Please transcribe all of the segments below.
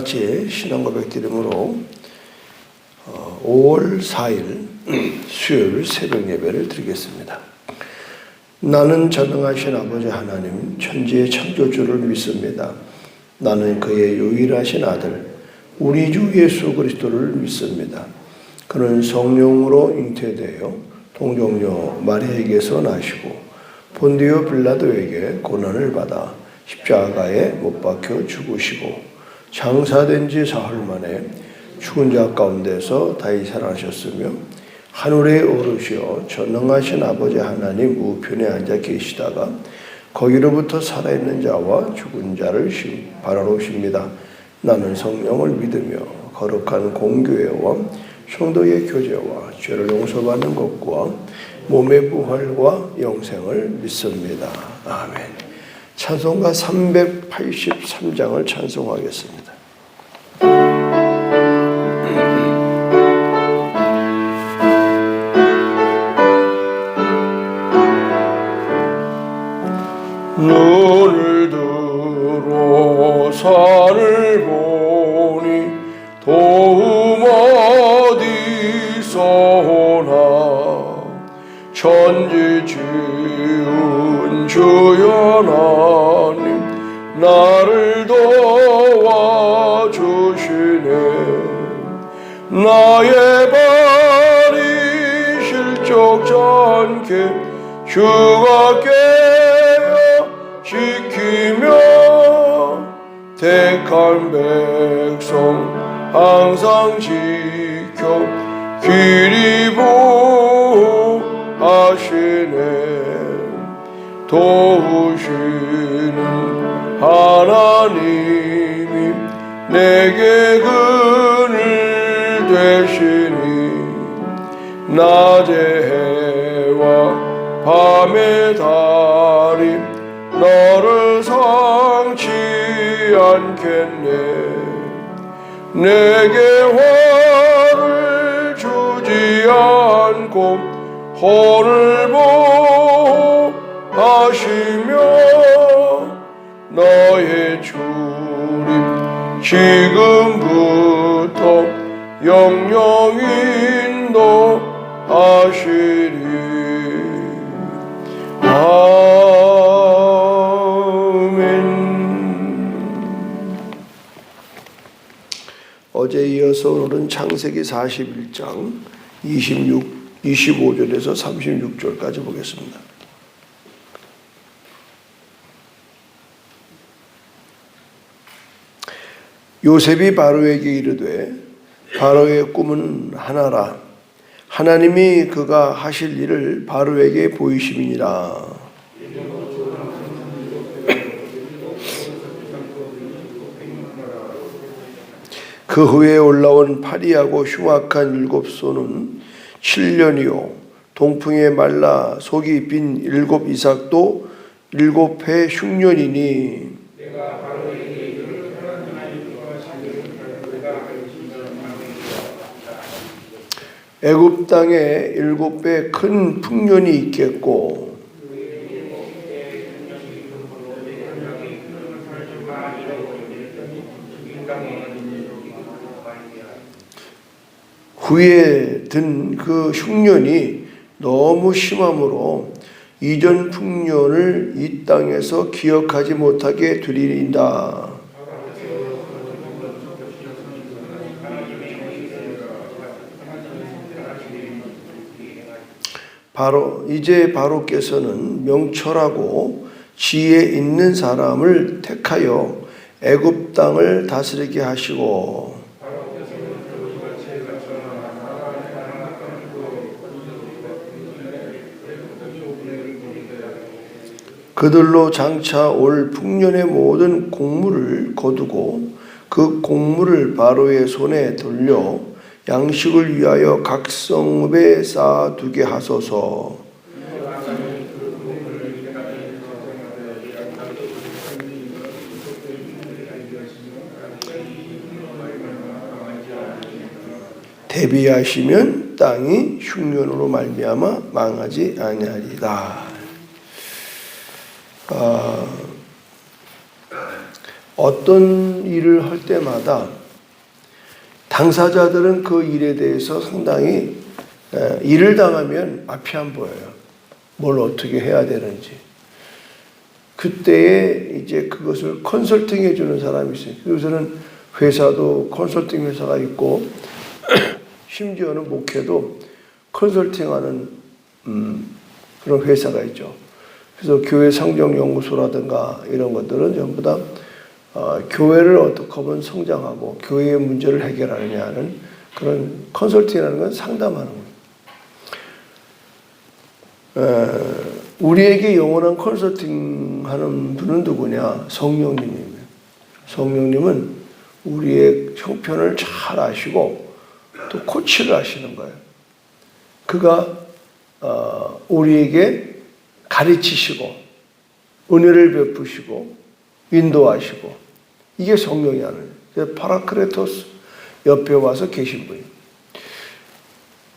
같이 신앙고백 드림으로 5월 4일 수요일 새벽 예배를 드리겠습니다. 나는 전능하신 아버지 하나님 천지의 창조주를 믿습니다. 나는 그의 유일하신 아들 우리 주 예수 그리스도를 믿습니다. 그는 성령으로 잉태되어 동정녀 마리아에게서 나시고 본디오 빌라도에게 고난을 받아 십자가에 못 박혀 죽으시고 장사된 지 사흘 만에 죽은 자 가운데서 다시 살아나셨으며 하늘에 오르시어 전능하신 아버지 하나님 우편에 앉아 계시다가 거기로부터 살아있는 자와 죽은 자를 바라러 오십니다. 나는 성령을 믿으며 거룩한 공교회와 성도의 교제와 죄를 용서받는 것과 몸의 부활과 영생을 믿습니다. 아멘. 찬송가 383장을 찬송하겠습니다. 눈을 들어 산을 보니 도움 어디서 오나 천지 지은 주여 하나님 나를 도와주시네. 나의 발이 실족지 않게 주가 깨어 지키며 택한 백성 항상 지켜 길이 보호하시네. 도우시는 하나님이 내게 그늘 되시니 낮의 해와 밤의 달이 너를 상치 않겠네. 내게 화를 주지 않고 혼을 보호하시며 너의 주님 지금부터 영영 인도하시리. 어제 이어서 오늘은 창세기 41장 25절에서 36절까지 보겠습니다. 요셉이 바로에게 이르되 바로의 꿈은 하나라. 하나님이 그가 하실 일을 바로에게 보이심이니라. 그 후에 올라온 파리하고 흉악한 일곱 소는 7년이요 동풍에 말라 속이 빈 일곱 이삭도 7해 흉년이니 애굽 땅에 7배 큰 풍년이 있겠고 후에 든 그 흉년이 너무 심함으로 이전 풍년을 이 땅에서 기억하지 못하게 되리이다. 이제 바로께서는 명철하고 지혜 있는 사람을 택하여 애굽 땅을 다스리게 하시고 그들로 장차 올 풍년의 모든 곡물을 거두고 그 곡물을 바로의 손에 돌려 양식을 위하여 각 성읍에 쌓아두게 하소서. 대비하시면 땅이 흉년으로 말미암아 망하지 아니하리다. 어떤 일을 할 때마다 당사자들은 그 일에 대해서 상당히 일을 당하면 앞이 안 보여요. 뭘 어떻게 해야 되는지. 그때에 이제 그것을 컨설팅 해주는 사람이 있어요. 요새는 회사도 컨설팅 회사가 있고 심지어는 목회도 컨설팅하는 그런 회사가 있죠. 그래서 교회 성경연구소라든가 이런 것들은 전부 다 교회를 어떻게 하면 성장하고 교회의 문제를 해결하느냐 하는 그런 컨설팅이라는 건 상담하는 거예요. 우리에게 영원한 컨설팅 하는 분은 누구냐? 성령님이에요. 성령님은 우리의 형편을 잘 아시고 또 코치를 하시는 거예요. 그가 우리에게 가르치시고 은혜를 베푸시고 인도하시고 이게 성령이 하는 거예요. 파라크레토스 옆에 와서 계신 분이에요.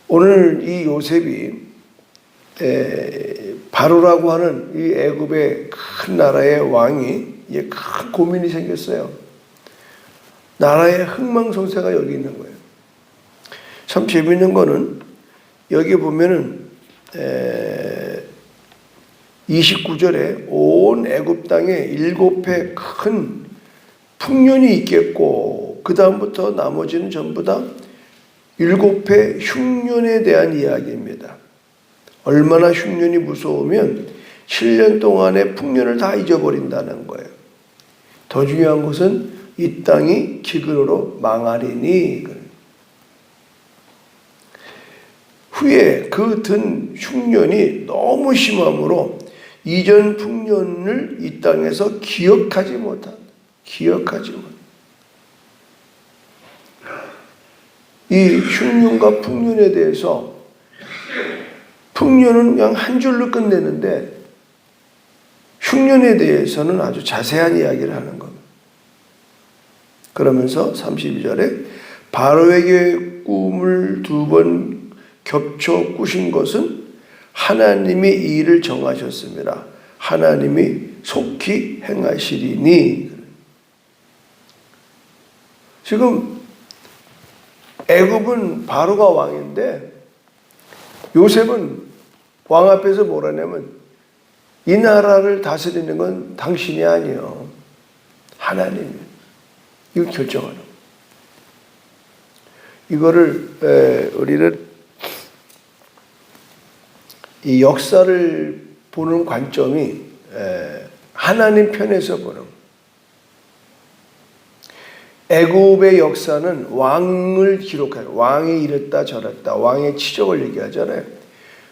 오늘 이 요셉이 바로라고 하는 이 애굽의 큰 나라의 왕이 이제 큰 고민이 생겼어요. 나라의 흥망성쇠가 여기 있는 거예요. 참 재미있는 거는 여기 보면은 29절에 온 애굽 땅에 7회 큰 풍년이 있겠고 그 다음부터 나머지는 전부 다 7회 흉년에 대한 이야기입니다. 얼마나 흉년이 무서우면 7년 동안의 풍년을 다 잊어버린다는 거예요. 더 중요한 것은 이 땅이 기근으로 망하리니. 후에 그 든 흉년이 너무 심함으로 이전 풍년을 이 땅에서 기억하지 못한다. 기억하지 못한다. 이 흉년과 풍년에 대해서 풍년은 그냥 한 줄로 끝내는데 흉년에 대해서는 아주 자세한 이야기를 하는 겁니다. 그러면서 32절에 바로에게 꿈을 2번 겹쳐 꾸신 것은 하나님이 이 일을 정하셨습니다. 하나님이 속히 행하시리니. 지금 애굽은 바로가 왕인데 요셉은 왕 앞에서 뭐라냐면 이 나라를 다스리는 건 당신이 아니에요. 하나님이. 이거 결정하는 거예요. 이거를 우리는 이 역사를 보는 관점이 하나님 편에서 보는 애굽의 역사는 왕을 기록해요. 왕이 이랬다 저랬다 왕의 치적을 얘기하잖아요.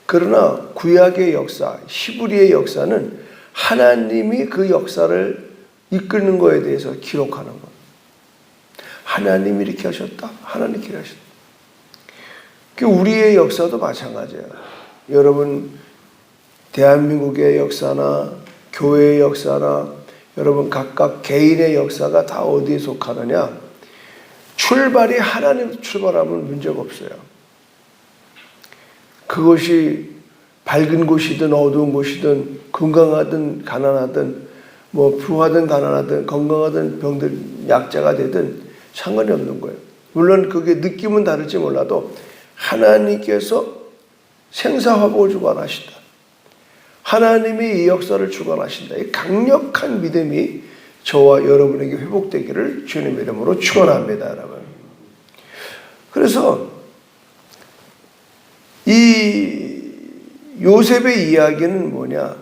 그러나 구약의 역사, 히브리의 역사는 하나님이 그 역사를 이끄는 거에 대해서 기록하는 것. 하나님이 이렇게 하셨다. 하나님이 이렇게 하셨다. 우리의 역사도 마찬가지예요. 여러분 대한민국의 역사나 교회의 역사나 여러분 각각 개인의 역사가 다 어디에 속하느냐? 출발이 하나님에서 출발하면 문제가 없어요. 그것이 밝은 곳이든 어두운 곳이든 건강하든 가난하든 뭐 부하든 가난하든 건강하든 병든 약자가 되든 상관이 없는 거예요. 물론 그게 느낌은 다를지 몰라도 하나님께서 생사화복을 주관하신다. 하나님이 이 역사를 주관하신다. 이 강력한 믿음이 저와 여러분에게 회복되기를 주님의 이름으로 축원합니다, 여러분. 그래서 이 요셉의 이야기는 뭐냐?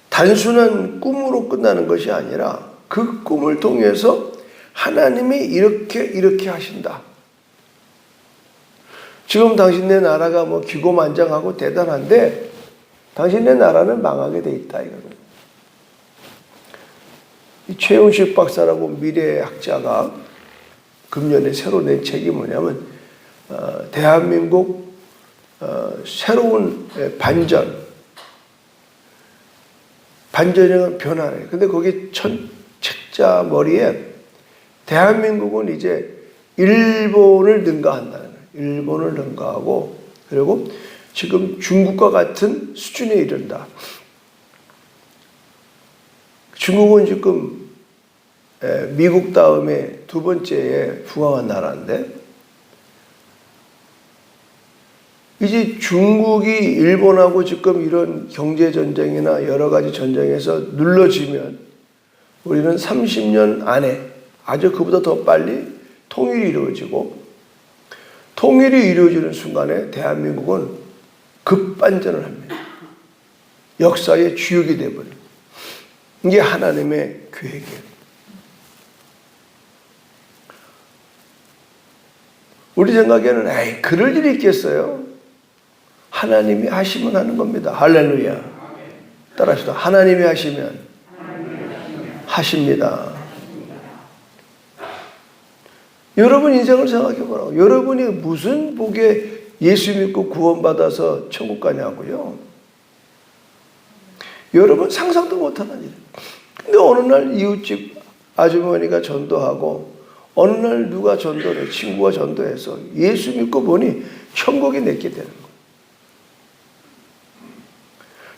단순한 꿈으로 끝나는 것이 아니라 그 꿈을 통해서 하나님이 이렇게 하신다. 지금 당신네 나라가 뭐 기고만장하고 대단한데 당신네 나라는 망하게 돼 있다 이거는. 이 최훈식 박사라고 미래학자가 금년에 새로 낸 책이 뭐냐면 대한민국 새로운 반전의 변화예요. 근데 거기 첫 책자 머리에 대한민국은 이제 일본을 능가한다는 거예요. 일본을 능가하고 그리고 지금 중국과 같은 수준에 이른다. 중국은 지금 미국 다음에 두 번째에 부강한 나라인데, 이제 중국이 일본하고 지금 이런 경제 전쟁이나 여러 가지 전쟁에서 눌러지면 우리는 30년 안에 아주 그보다 더 빨리 통일이 이루어지고, 통일이 이루어지는 순간에 대한민국은 급반전을 합니다. 역사의 주역이 되어버려요. 이게 하나님의 계획이에요. 우리 생각에는 에이, 그럴 일이 있겠어요? 하나님이 하시면 하는 겁니다. 할렐루야. 따라합시다. 하나님이 하시면 하십니다. 여러분 인생을 생각해 보라고. 여러분이 무슨 복에 예수 믿고 구원받아서 천국 가냐고요? 여러분 상상도 못하는 일. 근데 어느 날 이웃집 아주머니가 전도하고, 어느 날 누가 전도해, 친구가 전도해서 예수 믿고 보니 천국이 내게 되는 거예요.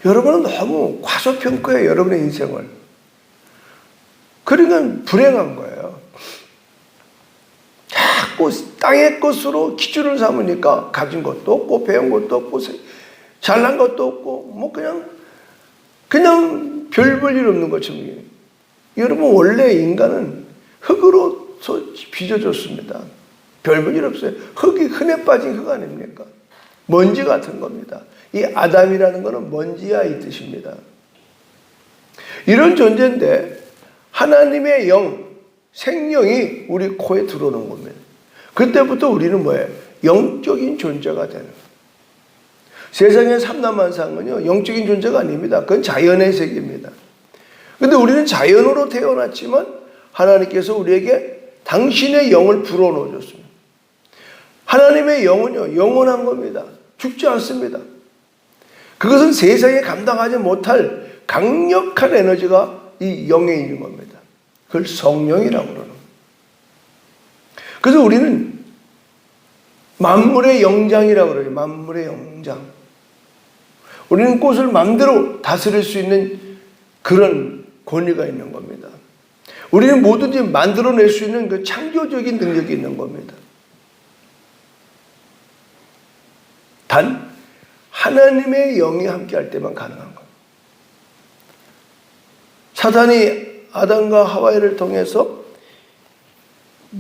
여러분은 너무 과소평가해요, 여러분의 인생을. 그러니까 불행한 거예요. 자꾸 땅의 것으로 기준을 삼으니까 가진 것도 없고, 배운 것도 없고, 잘난 것도 없고, 뭐 그냥 별 볼 일 없는 것처럼. 여러분, 원래 인간은 흙으로서 빚어졌습니다. 별 볼 일 없어요. 흙이 흔해 빠진 흙 아닙니까? 먼지 같은 겁니다. 이 아담이라는 것은 먼지야 이 뜻입니다. 이런 존재인데 하나님의 영, 생명이 우리 코에 들어오는 겁니다. 그때부터 우리는 뭐예요? 영적인 존재가 되는 거예요. 세상의 삼라만상은요, 영적인 존재가 아닙니다. 그건 자연의 세계입니다. 근데 우리는 자연으로 태어났지만 하나님께서 우리에게 당신의 영을 불어넣어 줬습니다. 하나님의 영은요, 영원한 겁니다. 죽지 않습니다. 그것은 세상에 감당하지 못할 강력한 에너지가 이 영에 있는 겁니다. 그걸 성령이라고 그러는 거예요. 그래서 우리는 만물의 영장이라고 그래요. 만물의 영장. 우리는 꽃을 마음대로 다스릴 수 있는 그런 권위가 있는 겁니다. 우리는 뭐든지 만들어낼 수 있는 그 창조적인 능력이 있는 겁니다. 단 하나님의 영이 함께할 때만 가능한 겁니다. 사탄이 아담과 하와이를 통해서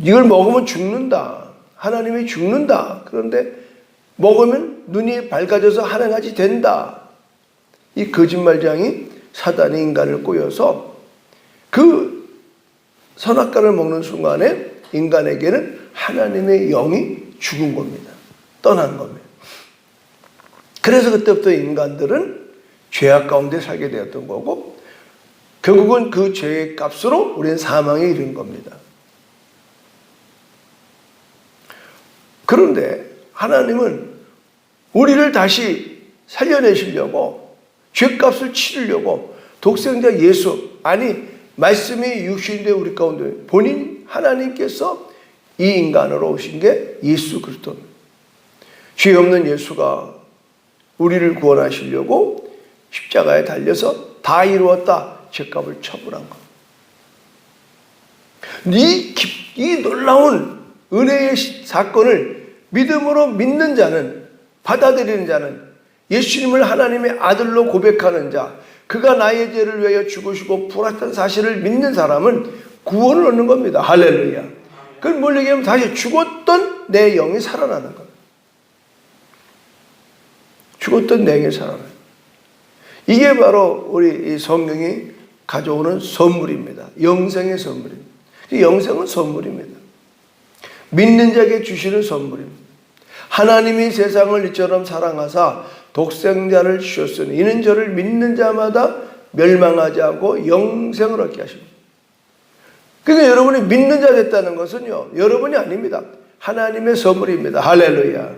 이걸 먹으면 죽는다, 하나님이 죽는다, 그런데 먹으면 눈이 밝아져서 하나같이 된다, 이 거짓말장이 사단이 인간을 꼬여서 그 선악과를 먹는 순간에 인간에게는 하나님의 영이 죽은 겁니다. 떠난 겁니다. 그래서 그때부터 인간들은 죄악 가운데 살게 되었던 거고, 결국은 그 죄의 값으로 우리는 사망에 이른 겁니다. 그런데 하나님은 우리를 다시 살려내시려고, 죄값을 치르려고 독생자 예수, 아니 말씀이 육신된 우리 가운데 본인 하나님께서 이 인간으로 오신 게 예수 그리스도입니다. 죄 없는 예수가 우리를 구원하시려고 십자가에 달려서 다 이루었다, 죄값을 처분한 겁니다. 이 놀라운 은혜의 사건을 믿음으로 믿는 자는, 받아들이는 자는, 예수님을 하나님의 아들로 고백하는 자, 그가 나의 죄를 위하여 죽으시고 부활했다는 사실을 믿는 사람은 구원을 얻는 겁니다. 할렐루야. 그건 뭘 얘기하면 다시 죽었던 내 영이 살아나는 겁니다. 죽었던 내 영이 살아나요. 이게 바로 우리 이 성경이 가져오는 선물입니다. 영생의 선물입니다. 영생은 선물입니다. 믿는 자에게 주시는 선물입니다. 하나님이 세상을 이처럼 사랑하사 독생자를 주셨으니 이는 저를 믿는 자마다 멸망하지 않고 영생을 얻게 하십니다. 그러니까 여러분이 믿는 자 됐다는 것은요, 여러분이 아닙니다. 하나님의 선물입니다. 할렐루야.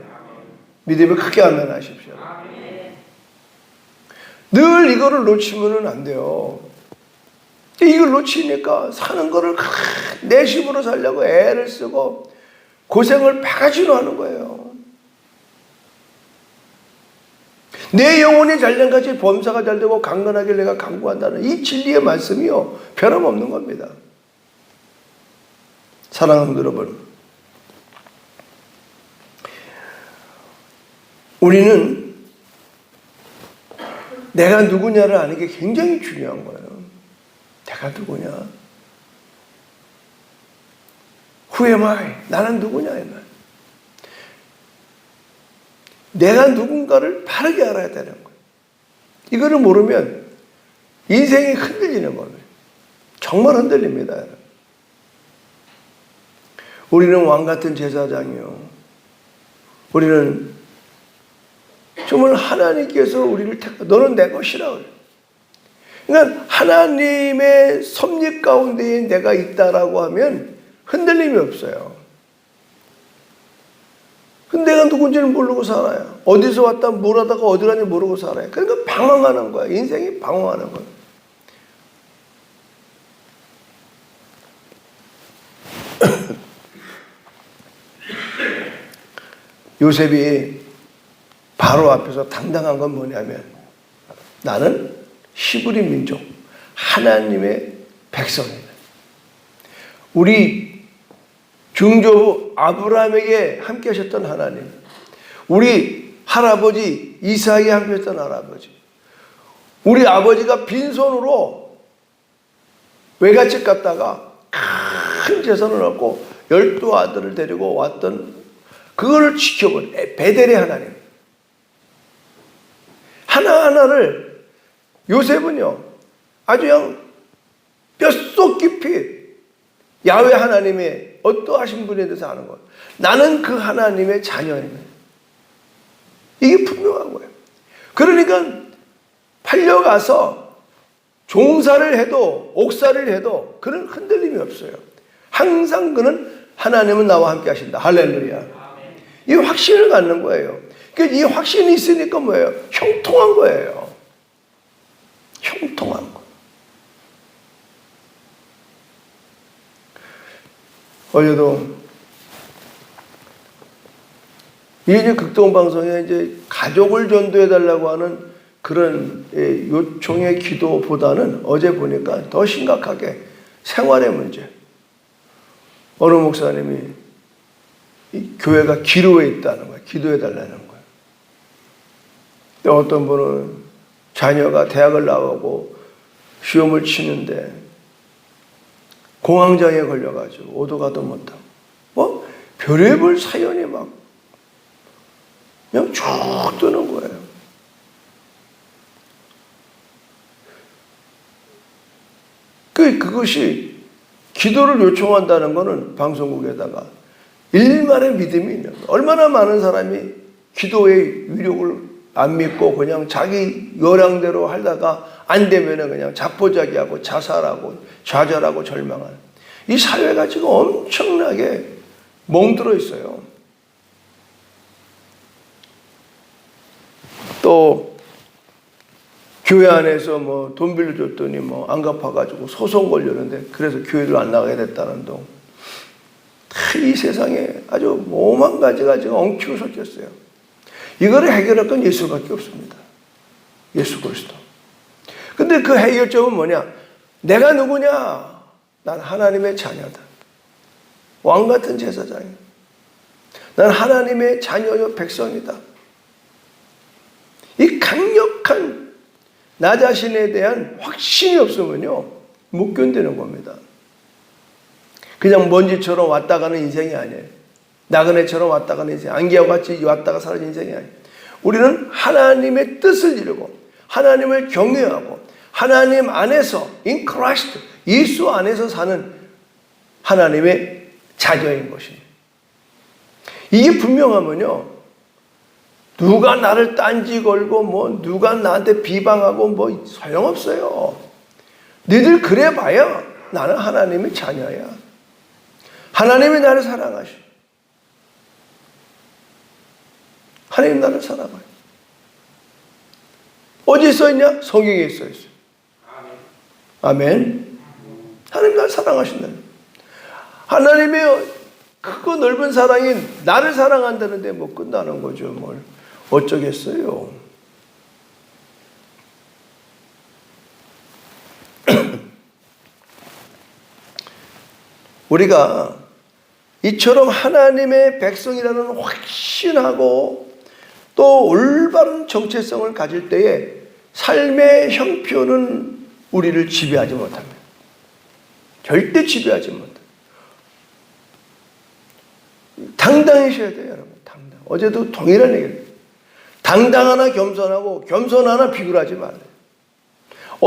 믿음을 크게 아멘하십시오. 늘 이거를 놓치면 안 돼요. 이걸 놓치니까 사는 거를 내심으로 살려고 애를 쓰고 고생을 바가지로 하는 거예요. 내 영혼이 잘된 같이 범사가 잘되고 강건하길 내가 간구한다는 이 진리의 말씀이요, 변함없는 겁니다. 사랑하는 여러분, 우리는 내가 누구냐를 아는 게 굉장히 중요한 거예요. 내가 누구냐? Who am I? 나는 누구냐? 이 말. 내가 누군가를 바르게 알아야 되는 거예요. 이거를 모르면 인생이 흔들리는 거예요. 정말 흔들립니다. 우리는 왕 같은 제사장이요. 우리는 정말 하나님께서 우리를 너는 내 것이라 그래요. 그러니까 하나님의 섭리 가운데에 내가 있다라고 하면 흔들림이 없어요. 근데 내가 누군지는 모르고 살아요. 어디서 왔다 뭘 하다가 어디 가는지 모르고 살아요. 그러니까 방황하는 거야. 인생이 방황하는 거야. 요셉이 바로 앞에서 당당한 건 뭐냐면 나는 히브리 민족 하나님의 백성이다. 우리 중조 아브라함에게 함께 하셨던 하나님, 우리 할아버지 이삭에게 함께 하셨던 할아버지, 우리 아버지가 빈손으로 외갓집 갔다가 큰 재산을 얻고 12아들을 데리고 왔던 그거를 지켜본 베델의 하나님, 하나하나를 요셉은요 아주 그냥 뼛속 깊이 야훼 하나님의 어떠하신 분에 대해서 아는 거예요. 나는 그 하나님의 자녀입니다. 이게 분명한 거예요. 그러니까 팔려가서 종사를 해도 옥살이를 해도 그런 흔들림이 없어요. 항상 그는 하나님은 나와 함께 하신다. 할렐루야. 이 확신을 갖는 거예요. 그러니까 이 확신이 있으니까 뭐예요? 형통한 거예요. 형통한 거. 어제도 이제 극동방송에 이제 가족을 전도해달라고 하는 그런 요청의 기도보다는 어제 보니까 더 심각하게 생활의 문제. 어느 목사님이 이 교회가 기로에 있다는 거예요. 기도해달라는 거예요. 또 어떤 분은 자녀가 대학을 나오고 시험을 치는데 공황장애에 걸려가지고 오도 가도 못하고 뭐 별의별 사연이 막 그냥 쭉 뜨는 거예요. 그것이 기도를 요청한다는 것은 방송국에다가 일만의 믿음이 있는 거예요. 얼마나 많은 사람이 기도의 위력을 안 믿고 그냥 자기 요량대로 하다가 안 되면은 그냥 자포자기하고 자살하고 좌절하고 절망하는 이 사회가 지금 엄청나게 멍들어 있어요. 또 교회 안에서 뭐 돈 빌려줬더니 뭐 안 갚아가지고 소송 걸렸는데 그래서 교회를 안 나가게 됐다는 둥. 이 세상에 아주 오만 가지가 지금 엉키고 섞였어요. 이거를 해결할 건 예수밖에 없습니다. 예수 그리스도. 근데 그 해결점은 뭐냐? 내가 누구냐? 난 하나님의 자녀다. 왕 같은 제사장이다. 난 하나님의 자녀요 백성이다. 이 강력한 나 자신에 대한 확신이 없으면요 못 견디는 겁니다. 그냥 먼지처럼 왔다 가는 인생이 아니에요. 나그네처럼 왔다 가는 인생, 안개와 같이 왔다가 사라진 인생이 아니에요. 우리는 하나님의 뜻을 이루고 하나님을 경외하고 하나님 안에서 in Christ, 예수 안에서 사는 하나님의 자녀인 것입니다. 이게 분명하면요 누가 나를 딴지 걸고 뭐 누가 나한테 비방하고 뭐 소용없어요. 너희들 그래 봐야 나는 하나님의 자녀야. 하나님이 나를 사랑하셔. 하나님 나를 사랑하셔. 어디 써있냐? 성경에 써있어요. 아멘. 하나님 나를 사랑하신다. 하나님의 크고 넓은 사랑이 나를 사랑한다는데 뭐 끝나는 거죠. 뭘 어쩌겠어요. 우리가 이처럼 하나님의 백성이라는 확신하고 또 올바른 정체성을 가질 때에 삶의 형편은 우리를 지배하지 못합니다. 절대 지배하지 못합니다. 당당하셔야 돼요, 여러분. 당당. 어제도 동일한 얘기를. 당당하나 겸손하고 겸손하나 비굴하지 말아요.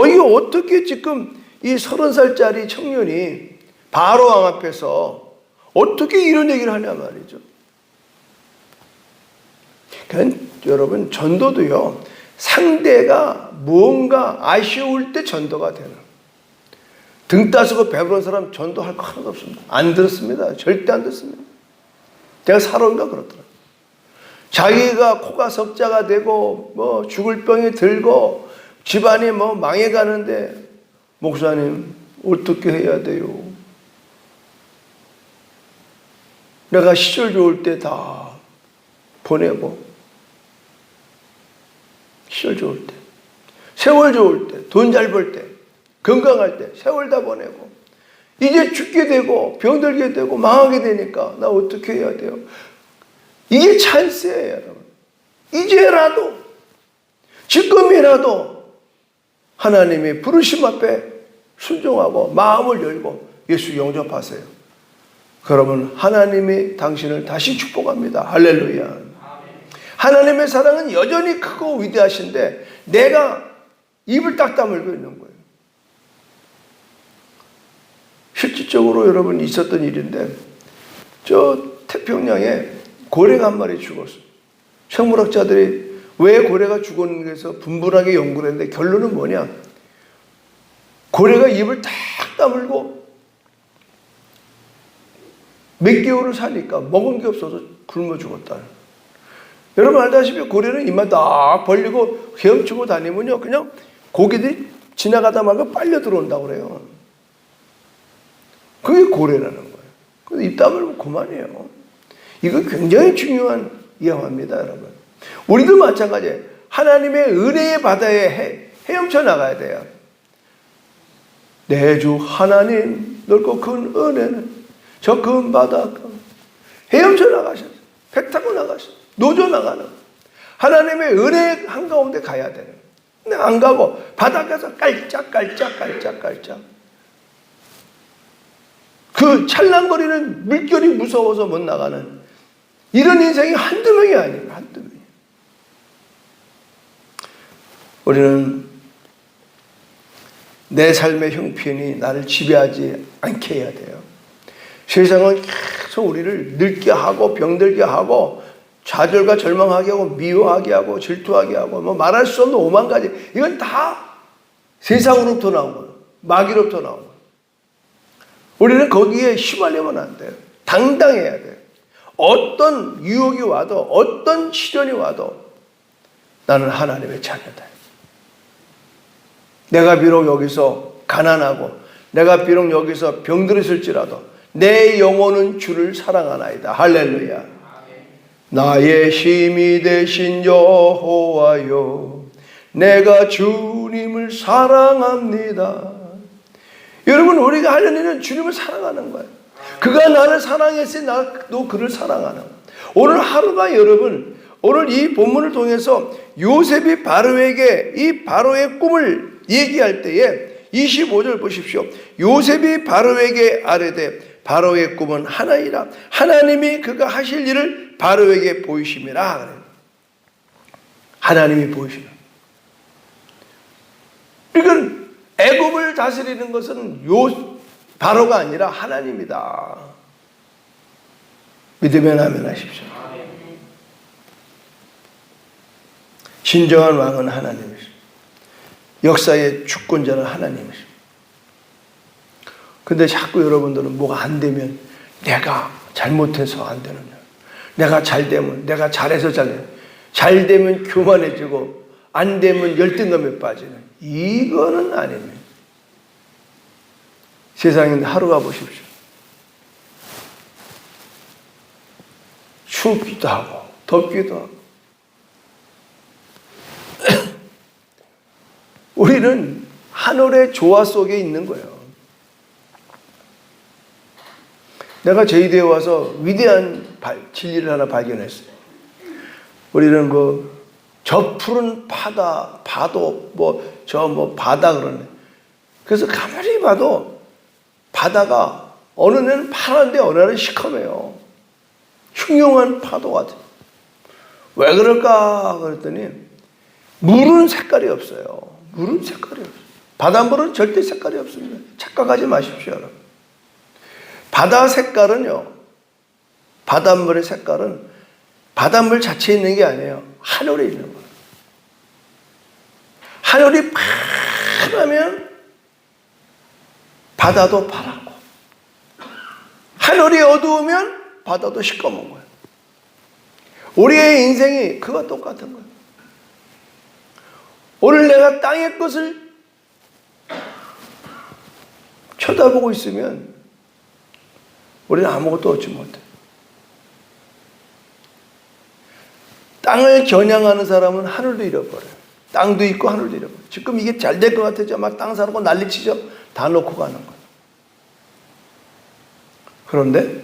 이게 어떻게 지금 이 30살짜리 청년이 바로 왕 앞에서 어떻게 이런 얘기를 하냐 말이죠. 그러니까 여러분, 전도도요, 상대가 무언가 아쉬울 때 전도가 되는. 등 따스고 배부른 사람 전도할 거 하나도 없습니다. 안 들었습니다. 절대 안 듣습니다. 제가 살아오니까 그렇더라고요. 자기가 코가 석자가 되고 뭐 죽을 병이 들고 집안이 뭐 망해가는데, 목사님 어떻게 해야 돼요? 내가 시절 좋을 때 다 보내고, 시절 좋을 때, 세월 좋을 때, 돈 잘 벌 때, 건강할 때 세월 다 보내고, 이제 죽게 되고 병들게 되고 망하게 되니까 나 어떻게 해야 돼요? 이게 찬스예요, 여러분. 이제라도, 지금이라도 하나님의 부르심 앞에 순종하고 마음을 열고 예수 영접하세요. 그러면 하나님이 당신을 다시 축복합니다. 할렐루야. 하나님의 사랑은 여전히 크고 위대하신데 내가 입을 딱 다물고 있는 거예요. 실질적으로 여러분 있었던 일인데, 저 태평양에 고래가 한 마리 죽었어요. 생물학자들이 왜 고래가 죽었는지에서 분분하게 연구를 했는데 결론은 뭐냐? 고래가 입을 딱 다물고 몇 개월을 사니까 먹은 게 없어서 굶어 죽었다. 여러분 알다시피 고래는 입만 딱 벌리고 헤엄치고 다니면요, 그냥 고기들이 지나가다 말고 빨려 들어온다고 그래요. 그게 고래라는 거예요. 그래서 입 다물면 그만이에요. 이거 굉장히 중요한 예화입니다, 여러분. 우리도 마찬가지예요. 하나님의 은혜의 바다에 헤엄쳐 나가야 돼요. 내 주 하나님 넓고 큰 은혜는 저 큰 바닷가 헤엄쳐 나가셨어요. 배 타고 나가셨어요. 노조 나가는 하나님의 은혜 한가운데 가야 되는. 근데 안 가고 바닷가에서 깔짝깔짝 그 찰랑거리는 물결이 무서워서 못 나가는 이런 인생이 한두 명이 아니에요. 한두 명이. 우리는 내 삶의 형편이 나를 지배하지 않게 해야 돼요. 세상은 계속 우리를 늙게 하고 병들게 하고 좌절과 절망하게 하고 미워하게 하고 질투하게 하고 뭐 말할 수 없는 5만 가지, 이건 다 세상으로부터 나온 거예요. 마귀로부터 나온 거예요. 우리는 거기에 휘말리면 안 돼요. 당당해야 돼요. 어떤 유혹이 와도 어떤 시련이 와도 나는 하나님의 자녀다. 내가 비록 여기서 가난하고 내가 비록 여기서 병들었을지라도 내 영혼은 주를 사랑하나이다. 할렐루야. 나의 힘이 되신 여호와여, 내가 주님을 사랑합니다. 여러분, 우리가 하는 일은 주님을 사랑하는 거예요. 그가 나를 사랑했으니 나도 그를 사랑하는 거예요. 오늘 하루가 여러분, 오늘 이 본문을 통해서 요셉이 바로에게 이 바로의 꿈을 얘기할 때에 25절 보십시오. 요셉이 바로에게 아뢰되 바로의 꿈은 하나이라. 하나님이 그가 하실 일을 바로에게 보이심이라. 하나님이 보이시라. 그러니까 애굽을 다스리는 것은 바로가 아니라 하나님이다. 믿으면 아멘 하십시오. 진정한 왕은 하나님이십니다. 역사의 주권자는 하나님이십니다. 근데 자꾸 여러분들은 뭐가 안 되면 내가 잘못해서 안 되는 거야. 내가 잘 되면, 내가 잘해서 잘 되면 교만해지고 안 되면 열등감에 빠지는, 이거는 아닙니다. 세상에 하루가 보십시오. 춥기도 하고 덥기도 하고. 우리는 하늘의 조화 속에 있는 거예요. 내가 제주도에 와서 위대한 진리를 하나 발견했어요. 우리는 저 푸른 바도 바다 그러네. 그래서 가만히 봐도 바다가 어느 날은 파란데 어느 날은 시커매요. 흉흉한 파도 같아요. 왜 그럴까 그랬더니 물은 색깔이 없어요. 물은 색깔이 없어요. 바닷물은 절대 색깔이 없습니다. 착각하지 마십시오, 여러분. 바다 색깔은요, 바닷물의 색깔은 바닷물 자체에 있는 게 아니에요. 하늘에 있는 거예요. 하늘이 파라면 바다도 파랗고, 하늘이 어두우면 바다도 시꺼먼 거예요. 우리의 인생이 그와 똑같은 거예요. 오늘 내가 땅의 것을 쳐다보고 있으면 우리는 아무것도 얻지 못해. 땅을 겨냥하는 사람은 하늘도 잃어버려요. 땅도 있고 하늘도 잃어버려요. 지금 이게 잘 될 것 같아서 막 땅 사놓고 난리치죠. 다 놓고 가는 거예요. 그런데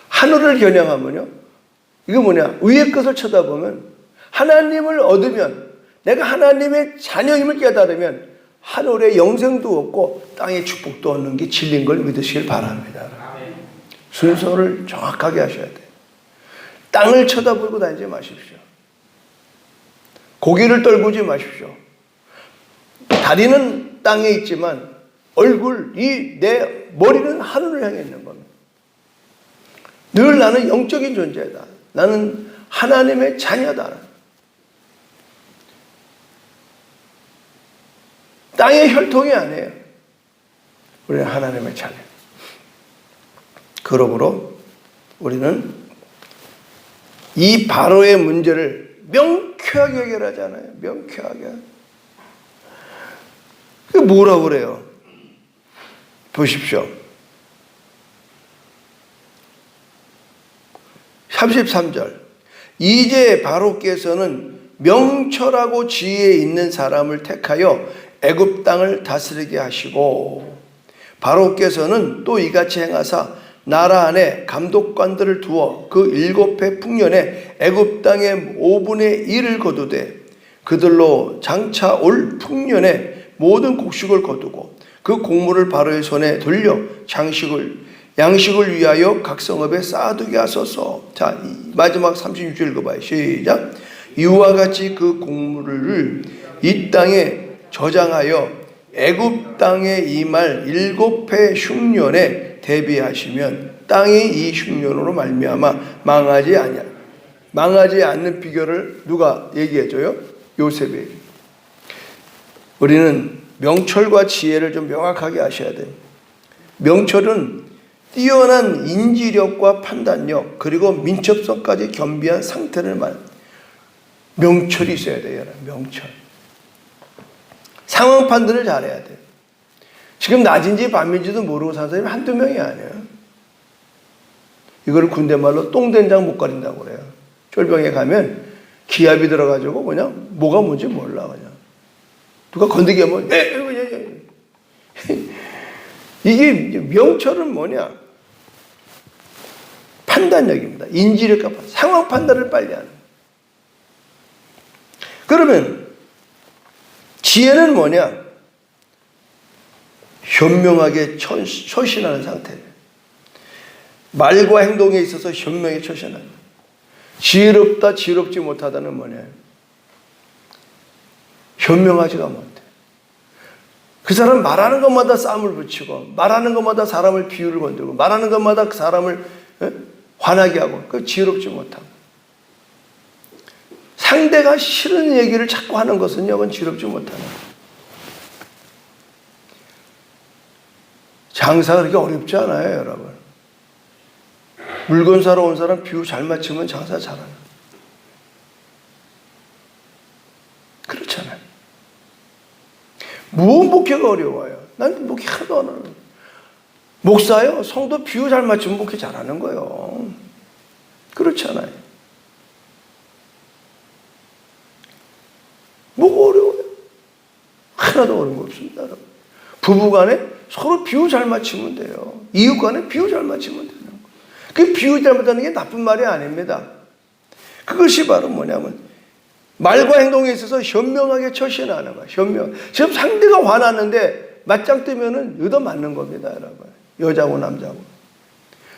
하늘을 겨냥하면요, 이거 뭐냐, 위의 것을 쳐다보면, 하나님을 얻으면, 내가 하나님의 자녀임을 깨달으면 하늘에 영생도 얻고 땅의 축복도 얻는 게 진리인 걸 믿으시길 바랍니다. 순서를 정확하게 하셔야 돼요. 땅을 쳐다보고 다니지 마십시오. 고개를 떨구지 마십시오. 다리는 땅에 있지만 내 머리는 하늘을 향해 있는 겁니다. 늘 나는 영적인 존재다. 나는 하나님의 자녀다. 땅의 혈통이 아니에요. 우리는 하나님의 자녀. 그러므로 우리는 이 바로의 문제를 명쾌하게 해결하잖아요. 명쾌하게. 그게 뭐라고 그래요? 보십시오. 33절. 이제 바로께서는 명철하고 지혜 있는 사람을 택하여 애굽 땅을 다스리게 하시고, 바로께서는 또 이같이 행하사 나라 안에 감독관들을 두어 그 7해 풍년에 애굽 땅의 5분의 1을 거두되 그들로 장차 올 풍년에 모든 곡식을 거두고 그 곡물을 바로의 손에 돌려 양식을 위하여 각 성읍에 쌓아두게 하소서. 자, 마지막 36절 읽어봐요. 시작. 이와 같이 그 곡물을 이 땅에 저장하여 애굽 땅에 임할 7해 흉년에 대비하시면 땅이 이 흉년으로 말미암아 망하지 않는 비결을 누가 얘기해줘요? 요셉이. 우리는 명철과 지혜를 좀 명확하게 아셔야 돼요. 명철은 뛰어난 인지력과 판단력 그리고 민첩성까지 겸비한 상태를 명철이 있어야 돼요. 명철. 상황 판단을 잘해야 돼요. 지금 낮인지 밤인지도 모르고 사는 사람이 한두 명이 아니에요. 이걸 군대 말로 똥된장 못 가린다고 그래요. 쫄병에 가면 기압이 들어가지고 그냥 뭐가 뭔지 몰라. 그냥 누가 건드게 하면 이게 명철은 뭐냐? 판단력입니다. 인지력과 상황 판단을 빨리 하는. 그러면 지혜는 뭐냐? 현명하게 처신하는 상태예요. 말과 행동에 있어서 현명하게 처신하는. 지혜롭다, 지혜롭지 못하다는 뭐냐? 현명하지가 못해. 그 사람 말하는 것마다 싸움을 붙이고, 말하는 것마다 사람을 비유를 건들고, 말하는 것마다 그 사람을 화나게 하고, 그 지혜롭지 못하고. 상대가 싫은 얘기를 자꾸 하는 것은요, 그건 지혜롭지 못하는 거예요. 장사가 그렇게 어렵지 않아요, 여러분. 물건 사러 온 사람 비유 잘 맞추면 장사 잘하는. 그렇잖아요. 무슨 목회가 어려워요? 난 목회 하나도 안 하는. 목사요? 성도 비유 잘 맞추면 목회 잘하는 거예요. 그렇잖아요. 뭐가 어려워요? 하나도 어려운 거 없습니다, 여러분. 부부간에 서로 비유 잘 맞추면 돼요. 이웃 간에 비유 잘 맞추면 되는 거예요. 그 비유 잘못하는 게 나쁜 말이 아닙니다. 그것이 바로 뭐냐면 말과 행동에 있어서 현명하게 처신하는 거예요. 현명. 지금 상대가 화났는데 맞짱 뜨면은 얻어맞는 겁니다, 여러분. 여자고 남자고.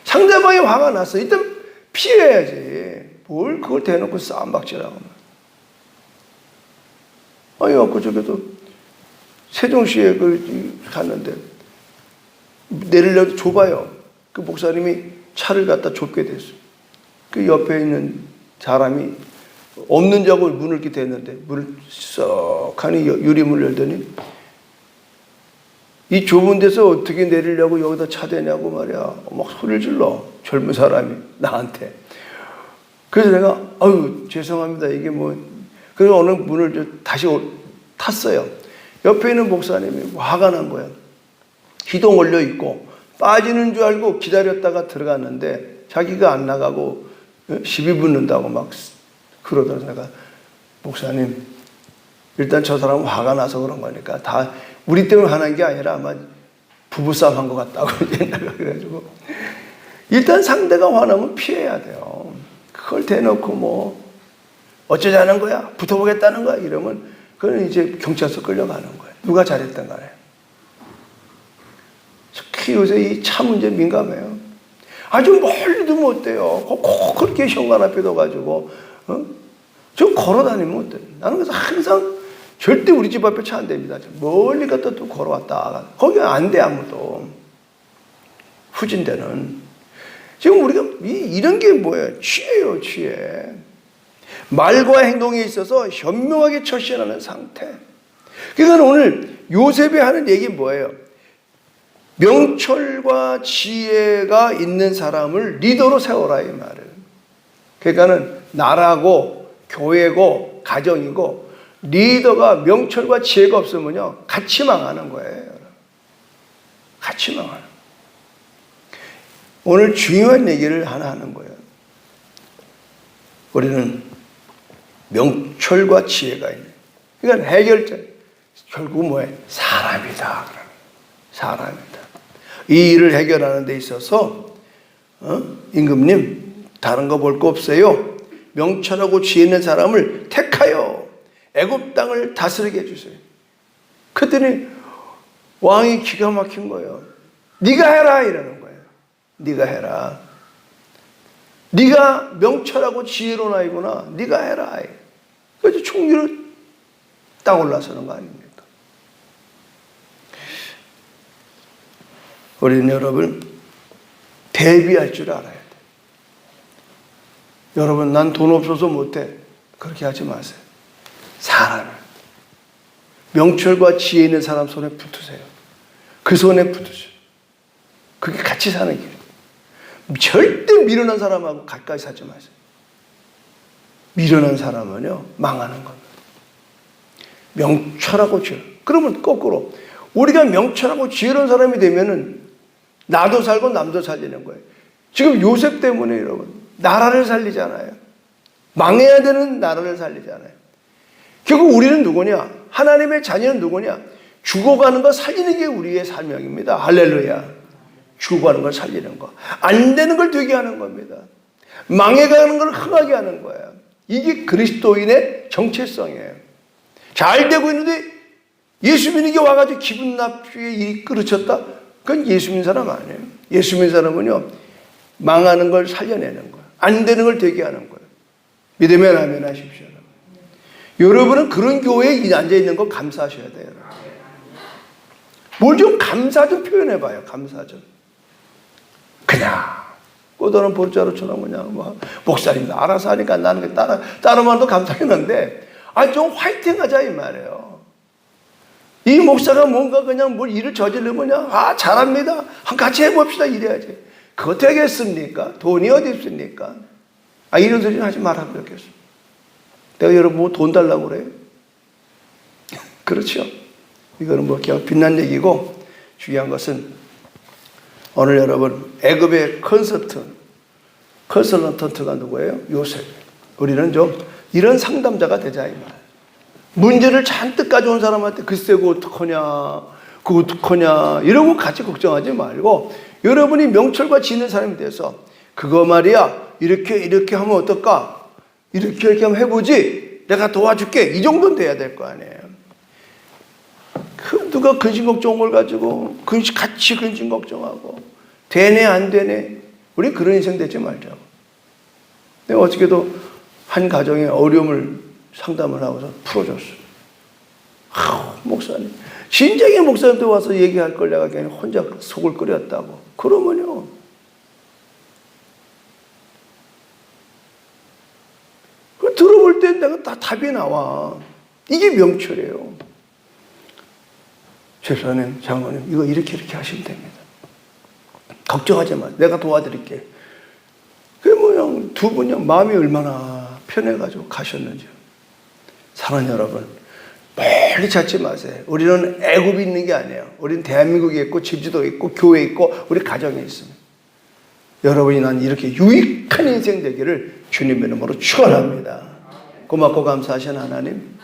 상대방이 화가 났어. 일단 피해야지. 뭘 그걸 대놓고 싸움박질하고. 아니, 엊그저께도 세종시에 갔는데 내리려도 좁아요. 그 목사님이 차를 갖다 좁게 됐어요. 그 옆에 있는 사람이 없는 줄 알고 문을 이렇게 댔는데 문을 썩 하니 유리문을 열더니 이 좁은 데서 어떻게 내리려고 여기다 차 대냐고 말이야. 막 소리를 질러. 젊은 사람이 나한테. 그래서 내가 아유 죄송합니다. 이게 뭐 그래서 어느 문을 다시 탔어요. 옆에 있는 목사님이 화가 난 거야. 기둥 올려 있고 빠지는 줄 알고 기다렸다가 들어갔는데 자기가 안 나가고 시비 붙는다고 막 그러더라고요. 내가 목사님 일단 저 사람은 화가 나서 그런 거니까 다 우리 때문에 화난 게 아니라 아마 부부싸움 한 것 같다고 내가 그래가지고 일단 상대가 화나면 피해야 돼요. 그걸 대놓고 뭐 어쩌자는 거야? 붙어보겠다는 거야? 이러면 그건 이제 경찰서 끌려가는 거예요. 누가 잘했든 간에. 특히 요새 이 차 문제 민감해요. 아주 멀리도 못 돼요. 꼭 그렇게 현관 앞에 둬가지고 좀 걸어다니면 어때요? 나는 그래서 항상 절대 우리 집 앞에 차 안 됩니다. 멀리 갔다 또 걸어왔다. 거기 안 돼 아무도. 후진대는. 지금 우리가 이런 게 뭐예요? 취해요, 취해. 말과 행동에 있어서 현명하게 처신하는 상태. 그러니까 오늘 요셉이 하는 얘기 뭐예요? 명철과 지혜가 있는 사람을 리더로 세워라 이 말을. 그러니까는 나라고 교회고 가정이고 리더가 명철과 지혜가 없으면요 같이 망하는 거예요. 같이 망하는 거예요. 오늘 중요한 얘기를 하나 하는 거예요. 우리는 명철과 지혜가 있는. 그러니까 해결자 결국 뭐예요? 사람이다. 사람이다. 이 일을 해결하는 데 있어서 임금님 다른 거 볼 거 없어요. 명철하고 지혜 있는 사람을 택하여 애굽 땅을 다스리게 해주세요. 그랬더니 왕이 기가 막힌 거예요. 네가 해라 이러는 거예요. 네가 해라. 네가 명철하고 지혜로운 아이구나. 네가 해라. 그래서 총리로 딱 올라서는 거 아닙니까? 우리는 여러분 대비할 줄 알아야 돼. 여러분 난 돈 없어서 못해. 그렇게 하지 마세요. 사람을 명철과 지혜 있는 사람 손에 붙으세요. 그 손에 붙으세요. 그게 같이 사는 길이에요. 절대 미련한 사람하고 가까이 살지 마세요. 미련한 사람은요 망하는 겁니다. 명철하고 지혜. 그러면 거꾸로 우리가 명철하고 지혜로운 사람이 되면은 나도 살고 남도 살리는 거예요. 지금 요셉 때문에 여러분 나라를 살리잖아요. 망해야 되는 나라를 살리잖아요. 결국 우리는 누구냐? 하나님의 자녀는 누구냐? 죽어가는 거 살리는 게 우리의 사명입니다. 할렐루야. 죽어가는 걸 살리는 거. 안 되는 걸 되게 하는 겁니다. 망해가는 걸 흥하게 하는 거예요. 이게 그리스도인의 정체성이에요. 잘 되고 있는데 예수 믿는 게 와가지고 기분 나쁘게 일이 그르쳤다? 그건 예수 믿는 사람 아니에요. 예수 믿는 사람은요 망하는 걸 살려내는 거예요. 안 되는 걸 되게 하는 거예요. 믿으면 아멘 하십시오. 여러분은 그런 교회에 앉아있는 거 감사하셔야 돼요. 뭘 좀 감사 좀 표현해봐요. 감사 좀. 그냥 꼬다는 볼자루처럼 그냥 뭐 목사님도 알아서 하니까 나는 따라만도 감사했는데 좀 화이팅하자 이 말이에요. 이 목사가 뭔가 그냥 뭘 일을 저지르면 그냥 잘합니다. 같이 해봅시다 이래야지. 그거 되겠습니까? 돈이 어디 있습니까? 이런 소리는 하지 말라 그랬겠어. 내가 여러분 뭐 돈 달라고 그래요? 그렇죠. 이거는 뭐 그냥 빛난 얘기고 중요한 것은 오늘 여러분 애굽의 컨설턴트가 누구예요? 요셉. 우리는 좀 이런 상담자가 되자 이 말. 문제를 잔뜩 가져온 사람한테 글쎄고 어떡하냐 그거 어떡하냐 이러고 같이 걱정하지 말고 여러분이 명철과 지는 사람이 돼서 그거 말이야 이렇게 하면 어떨까? 이렇게 하면 해보지. 내가 도와줄게. 이 정도는 돼야 될 거 아니에요. 누가 근심 걱정한 걸 가지고 같이 근심 걱정하고 되네 안 되네. 우리 그런 인생 되지 말자고. 내가 어저께도 한 가정의 어려움을 상담을 하고서 풀어줬어요. 목사님 진작에 목사님한테 와서 얘기할 걸 내가 그냥 혼자 속을 끓였다고. 그러면요 들어볼 때 내가 다 답이 나와. 이게 명철이에요. 집사님, 장모님, 이거 이렇게 하시면 됩니다. 걱정하지 마. 내가 도와드릴게. 그게 뭐야, 두 분이 마음이 얼마나 편해가지고 가셨는지요. 사랑하는 여러분, 멀리 찾지 마세요. 우리는 애굽이 있는 게 아니에요. 우리는 대한민국에 있고, 집지도 있고, 교회에 있고, 우리 가정에 있습니다. 여러분이 난 이렇게 유익한 인생 되기를 주님의 이름으로 축원합니다. 고맙고 감사하신 하나님,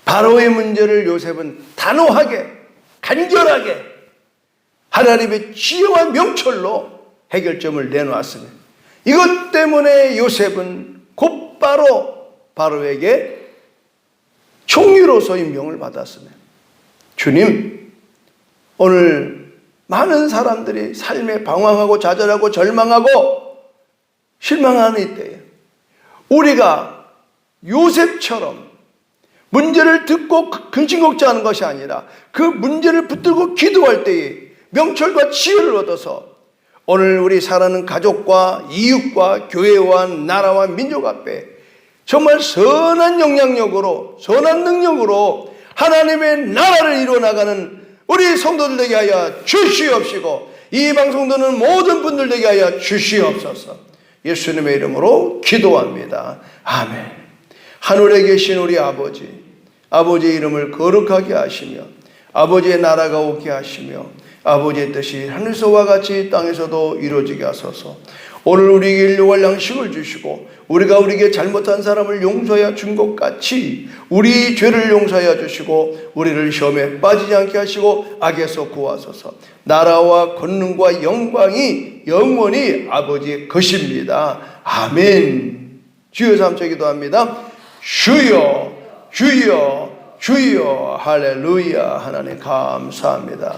바로의 문제를 요셉은 단호하게 간결하게 하나님의 지혜와 명철로 해결점을 내놓았습니다. 이것 때문에 요셉은 곧바로 바로에게 총리로서 임명을 받았습니다. 주님, 오늘 많은 사람들이 삶에 방황하고 좌절하고 절망하고 실망하는 이때에 우리가 요셉처럼 문제를 듣고 근심 걱정하는 것이 아니라 그 문제를 붙들고 기도할 때에 명철과 지혜를 얻어서 오늘 우리 살아가는 가족과 이웃과 교회와 나라와 민족 앞에 정말 선한 영향력으로 선한 능력으로 하나님의 나라를 이루어나가는 우리 성도들 되게 하여 주시옵시고 이 방송 듣는 모든 분들 되게 하여 주시옵소서. 예수님의 이름으로 기도합니다. 아멘. 하늘에 계신 우리 아버지, 아버지의 이름을 거룩하게 하시며 아버지의 나라가 오게 하시며 아버지의 뜻이 하늘에서와 같이 땅에서도 이루어지게 하소서. 오늘 우리에게 일용할 양식을 주시고 우리가 우리에게 잘못한 사람을 용서하여 준 것 같이 우리 죄를 용서하여 주시고 우리를 시험에 빠지지 않게 하시고 악에서 구하소서. 나라와 권능과 영광이 영원히 아버지의 것입니다. 아멘. 주여 삼쳐 기도합니다. 주여 주여 주여 할렐루야. 하나님 감사합니다.